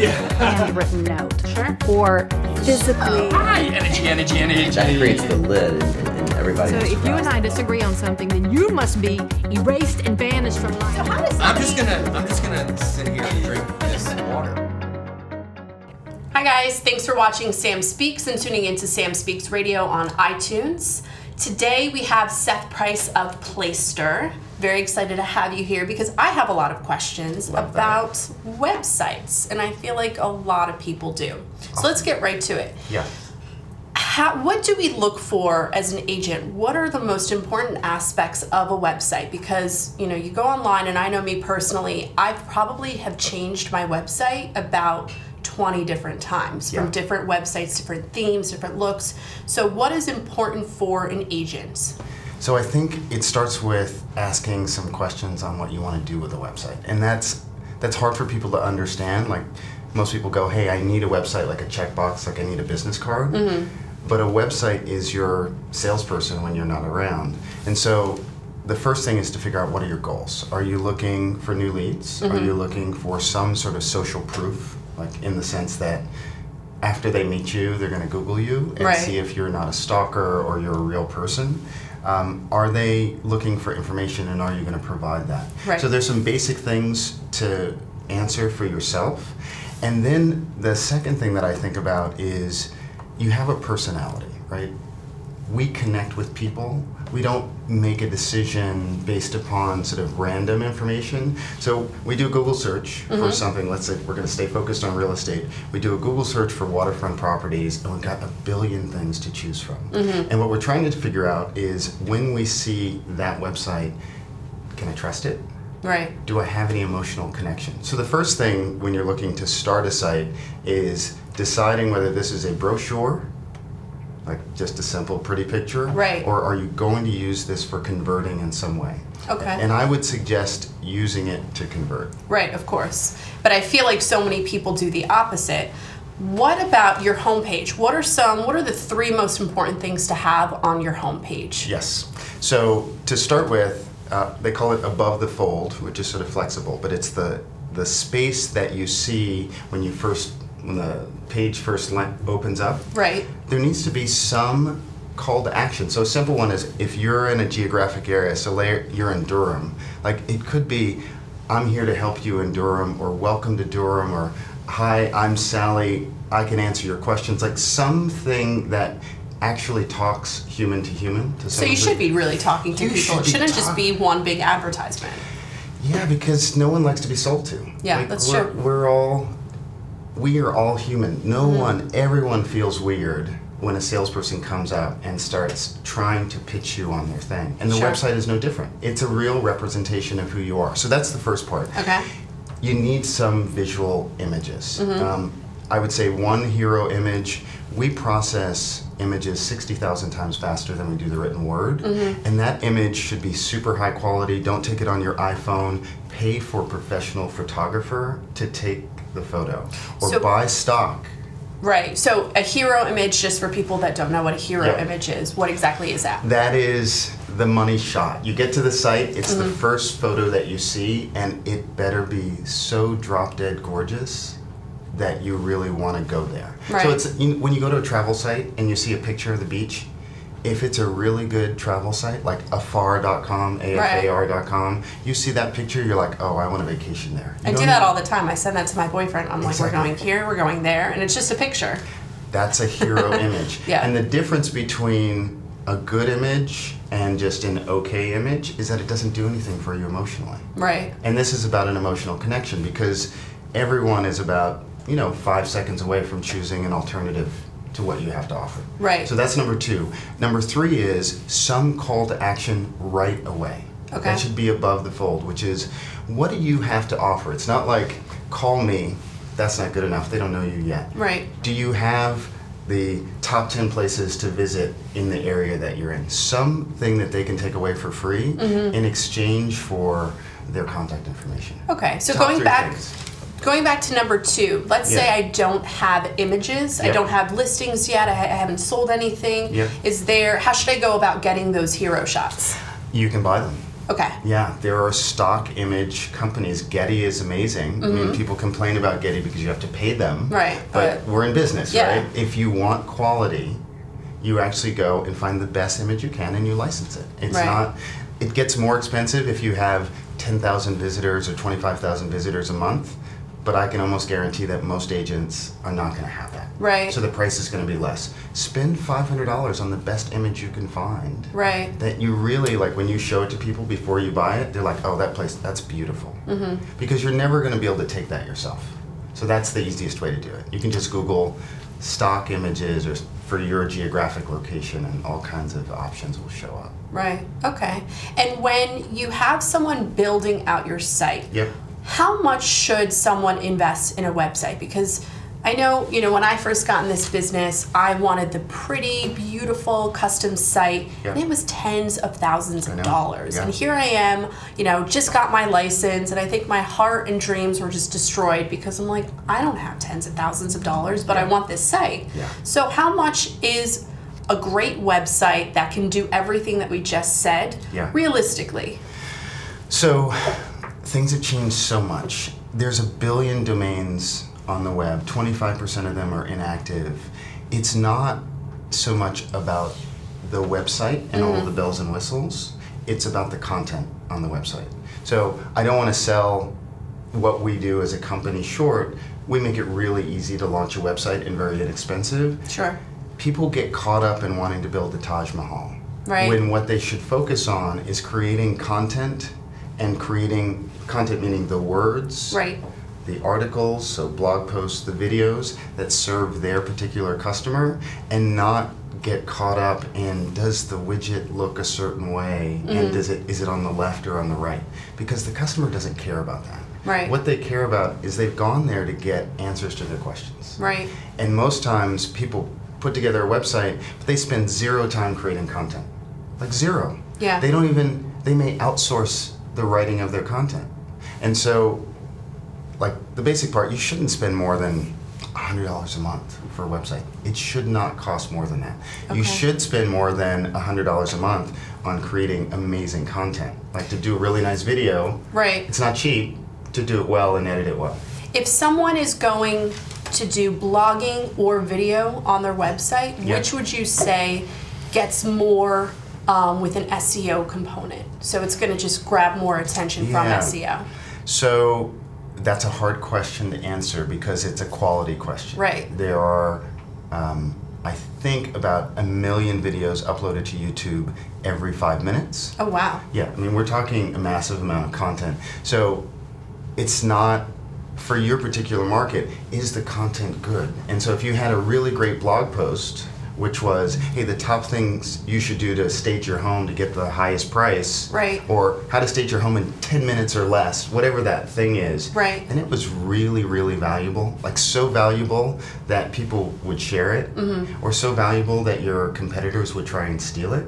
handwritten note. Sure. Or physically. Energy. That creates the lid and everybody. So if you and I disagree on something, then you must be erased and banished from life. So how does I'm just gonna sit here and drink this water. Hi guys, thanks for watching Sam Speaks and tuning into Sam Speaks Radio on iTunes. Today we have Seth Price of Playster. Very excited to have you here because I have a lot of questions about websites, and I feel like a lot of people do. So let's get right to it. Yeah. What do we look for as an agent? What are the most important aspects of a website? Because, you know, you go online, and I know me personally, I probably have changed my website about 20 different times from different websites, different themes, different looks. So what is important for an agent? So I think it starts with asking some questions on what you want to do with a website. And that's hard for people to understand. Like, most people go, hey, I need a website, like a checkbox, like I need a business card. Mm-hmm. But a website is your salesperson when you're not around. And so the first thing is to figure out, what are your goals? Are you looking for new leads? Mm-hmm. Are you looking for some sort of social proof? Like, in the sense that after they meet you, they're going to Google you and see if you're not a stalker or you're a real person. Are they looking for information, and are you going to provide that? Right. So there's some basic things to answer for yourself. And then the second thing that I think about is you have a personality, right? We connect with people. We don't make a decision based upon sort of random information. So we do a Google search for something. Let's say we're going to stay focused on real estate. We do a Google search for waterfront properties, and we've got a billion things to choose from. And what we're trying to figure out is, when we see that website, can I trust it? Right. Do I have any emotional connection? So the first thing when you're looking to start a site is deciding whether this is a brochure, like just a simple pretty picture, or are you going to use this for converting in some way? Okay. And I would suggest using it to convert. Right, of course. But I feel like so many people do the opposite. What about your homepage? What are the three most important things to have on your homepage? Yes. So to start with, they call it above the fold, which is sort of flexible, but it's the space that you see when the page first opens up. Right. There needs to be some call to action. So a simple one is, if you're in a geographic area, so you're in Durham, like it could be, I'm here to help you in Durham, or welcome to Durham, or hi, I'm Sally, I can answer your questions. Like something that actually talks human to human. So you should be really talking to people. It shouldn't just be one big advertisement. Yeah, because no one likes to be sold to. Yeah, like, that's true. We are all human. Everyone feels weird when a salesperson comes out and starts trying to pitch you on their thing. And the website is no different. It's a real representation of who you are. So that's the first part. Okay. You need some visual images. I would say one hero image. We process images 60,000 times faster than we do the written word. And that image should be super high quality. Don't take it on your iPhone. Pay for a professional photographer to take the photo, or buy stock. Right. So a hero image, just for people that don't know what a hero image is, what exactly is that? That is the money shot. You get to the site, it's the first photo that you see, and it better be so drop dead gorgeous that you really want to go there. Right. So it's when you go to a travel site and you see a picture of the beach, if it's a really good travel site, like afar.com, afar.com, you see that picture, you're like, oh, I want a vacation there. I do that all the time. I send that to my boyfriend. I'm like, we're going here, we're going there, and it's just a picture. That's a hero image. And the difference between a good image and just an okay image is that it doesn't do anything for you emotionally. Right. And this is about an emotional connection, because everyone is about 5 seconds away from choosing an alternative to what you have to offer. Right. So that's number 2. Number 3 is some call to action right away. Okay. That should be above the fold, which is, what do you have to offer? It's not like, call me. That's not good enough. They don't know you yet. Right. Do you have the top 10 places to visit in the area that you're in? Something that they can take away for free in exchange for their contact information. Okay. So Going back to number 2, let's say I don't have images, I don't have listings yet, I haven't sold anything. How should I go about getting those hero shots? You can buy them. Okay. Yeah, there are stock image companies. Getty is amazing. I mean, people complain about Getty because you have to pay them. Right, But we're in business, yeah. right? If you want quality, you actually go and find the best image you can and you license it. It's Right. not, it gets more expensive if you have 10,000 visitors or 25,000 visitors a month, but I can almost guarantee that most agents are not going to have that. Right. So the price is going to be less. Spend $500 on the best image you can find. Right. That you really, like when you show it to people before you buy it, they're like, oh, that place, that's beautiful. Because you're never going to be able to take that yourself. So that's the easiest way to do it. You can just Google stock images or for your geographic location and all kinds of options will show up. Right. Okay. And when you have someone building out your site, Yep. how much should someone invest in a website? Because I know, when I first got in this business, I wanted the pretty, beautiful custom site, Yeah. and it was tens of thousands I of know. dollars. Yeah. And here I am, just got my license, and I think my heart and dreams were just destroyed because I'm like, I don't have tens of thousands of dollars, but I want this site. Yeah. So how much is a great website that can do everything that we just said, Yeah. realistically? So things have changed so much. There's 1 billion domains on the web. 25% of them are inactive. It's not so much about the website and all of the bells and whistles. It's about the content on the website. So I don't want to sell what we do as a company short. We make it really easy to launch a website and very inexpensive. Sure. People get caught up in wanting to build the Taj Mahal. Right. When what they should focus on is creating content, and creating content meaning the words, Right. the articles, so blog posts, the videos that serve their particular customer, and not get caught up in does the widget look a certain way and is it on the left or on the right? Because the customer doesn't care about that. Right. What they care about is they've gone there to get answers to their questions. Right. And most times people put together a website, but they spend 0 time creating content. Like 0. Yeah. They may outsource the writing of their content. And so, like the basic part, you shouldn't spend more than $100 a month for a website. It should not cost more than that. Okay. You should spend more than $100 a month on creating amazing content. Like to do a really nice video, Right. it's not cheap to do it well and edit it well. If someone is going to do blogging or video on their website, Yeah. which would you say gets more with an SEO component? So it's going to just grab more attention from Yeah. SEO. So that's a hard question to answer because it's a quality question. Right. There are, I think, about 1 million videos uploaded to YouTube every 5 minutes. Oh, wow. Yeah, I mean, we're talking a massive amount of content. So it's not, for your particular market, is the content good? And so if you had a really great blog post, which was, hey, the top things you should do to stage your home to get the highest price, Right. or how to stage your home in 10 minutes or less, whatever that thing is. Right. And it was really, really valuable, like so valuable that people would share it, or so valuable that your competitors would try and steal it.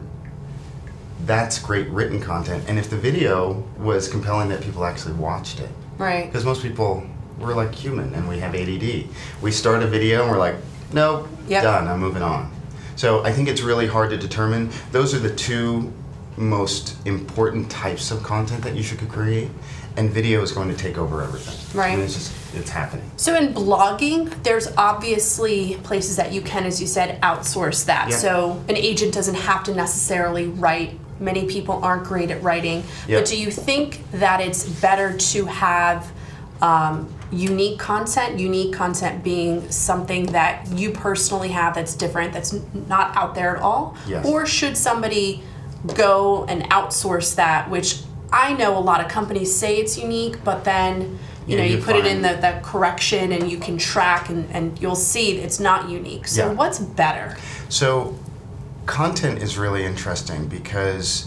That's great written content. And if the video was compelling that people actually watched it, Right. because most people, we're like human and we have ADD. We start a video and we're like, nope, Yep. done, I'm moving on. So I think it's really hard to determine. Those are the 2 most important types of content that you should create, and video is going to take over everything. Right. I mean, it's happening. So in blogging, there's obviously places that you can, as you said, outsource that. Yeah. So an agent doesn't have to necessarily write. Many people aren't great at writing. Yeah. But do you think that it's better to have unique content being something that you personally have that's different, that's not out there at all? Yes. Or should somebody go and outsource that, which I know a lot of companies say it's unique, but then you you put it in find- the correction and you can track and you'll see it's not unique. So Yeah. what's better? So content is really interesting because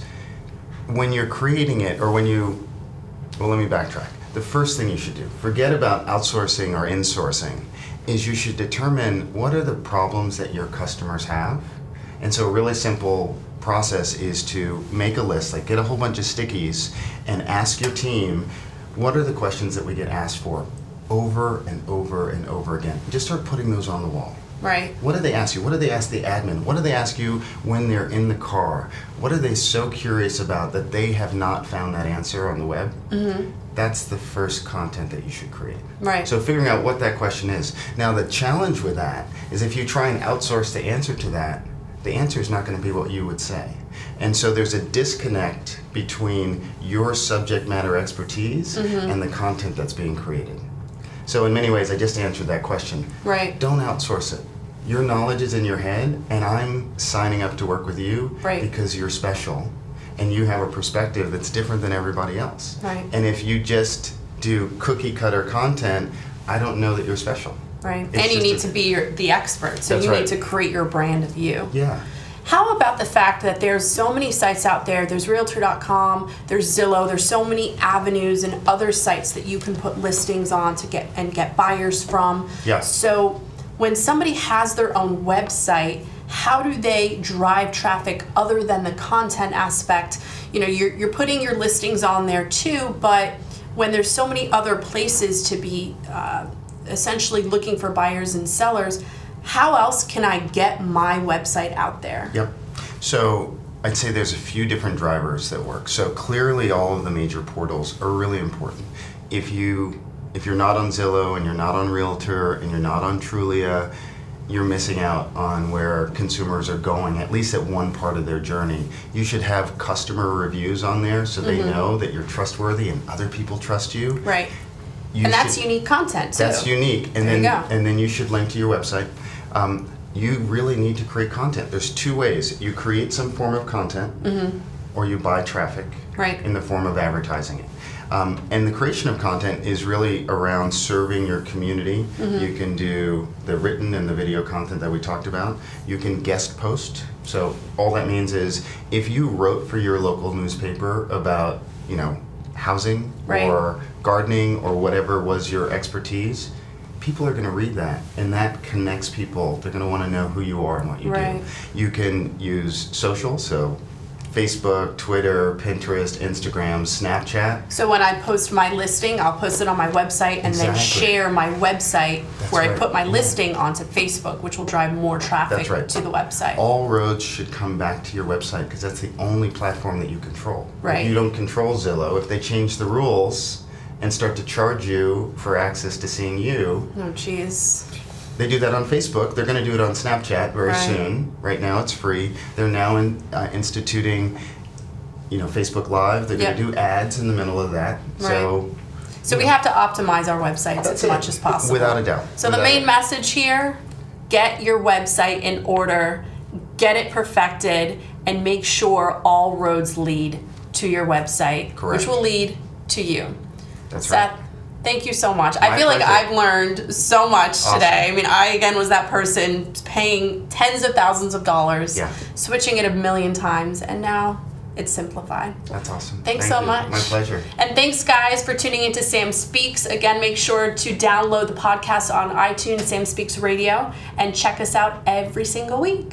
when you're creating it, or well, let me backtrack. The first thing you should do, forget about outsourcing or insourcing, is you should determine what are the problems that your customers have. And so a really simple process is to make a list, like get a whole bunch of stickies and ask your team, what are the questions that we get asked for over and over and over again? Just start putting those on the wall. Right. What do they ask you? What do they ask the admin? What do they ask you when they're in the car? What are they so curious about that they have not found that answer on the web? Mm-hmm. That's the first content that you should create. Right. So figuring out what that question is. Now the challenge with that is if you try and outsource the answer to that, the answer is not going to be what you would say. And so there's a disconnect between your subject matter expertise and the content that's being created. So in many ways, I just answered that question. Right. Don't outsource it. Your knowledge is in your head, and I'm signing up to work with you because you're special, and you have a perspective that's different than everybody else. Right. And if you just do cookie cutter content, I don't know that you're special. Right. It's And you just need to be the expert, so That's you right. need to create your brand of you. Yeah. How about the fact that there's so many sites out there? There's Realtor.com, there's Zillow, there's so many avenues and other sites that you can put listings on to get buyers from. Yeah. So when somebody has their own website, how do they drive traffic other than the content aspect? You know, you're putting your listings on there too, but when there's so many other places to be essentially looking for buyers and sellers, how else can I get my website out there? Yep. So I'd say there's a few different drivers that work. So clearly all of the major portals are really important. If you're not on Zillow and you're not on Realtor and you're not on Trulia, you're missing out on where consumers are going, at least at one part of their journey. You should have customer reviews on there so they know that you're trustworthy and other people trust you. Right. And that's unique content too. That's unique. And There you go. and then you should link to your website. You really need to create content. There's two ways. You create some form of content or you buy traffic in the form of advertising it. And the creation of content is really around serving your community. You can do the written and the video content that we talked about. You can guest post. So all that means is if you wrote for your local newspaper about, housing or gardening or whatever was your expertise, people are going to read that, and that connects people. They're going to want to know who you are and what you do. You can use social, so Facebook, Twitter, Pinterest, Instagram, Snapchat. So when I post my listing, I'll post it on my website and then share my website where I put my listing onto Facebook, which will drive more traffic to the website. All roads should come back to your website because that's the only platform that you control. Right. You don't control Zillow. If they change the rules and start to charge you for access to seeing you. Oh, jeez. They do that on Facebook. They're going to do it on Snapchat very soon. Right now it's free. They're now instituting, Facebook Live. They're going to do ads in the middle of that. So we have to optimize our websites as much as possible. Without a doubt. So the main message here, get your website in order, get it perfected, and make sure all roads lead to your website, which will lead to you. That's Seth, right. thank you so much. I feel like I've learned so much today. I mean, I, again, was that person paying tens of thousands of dollars, switching it a million times, and now it's simplified. That's awesome. Thanks so much. My pleasure. And thanks, guys, for tuning into Sam Speaks. Again, make sure to download the podcast on iTunes, Sam Speaks Radio, and check us out every single week.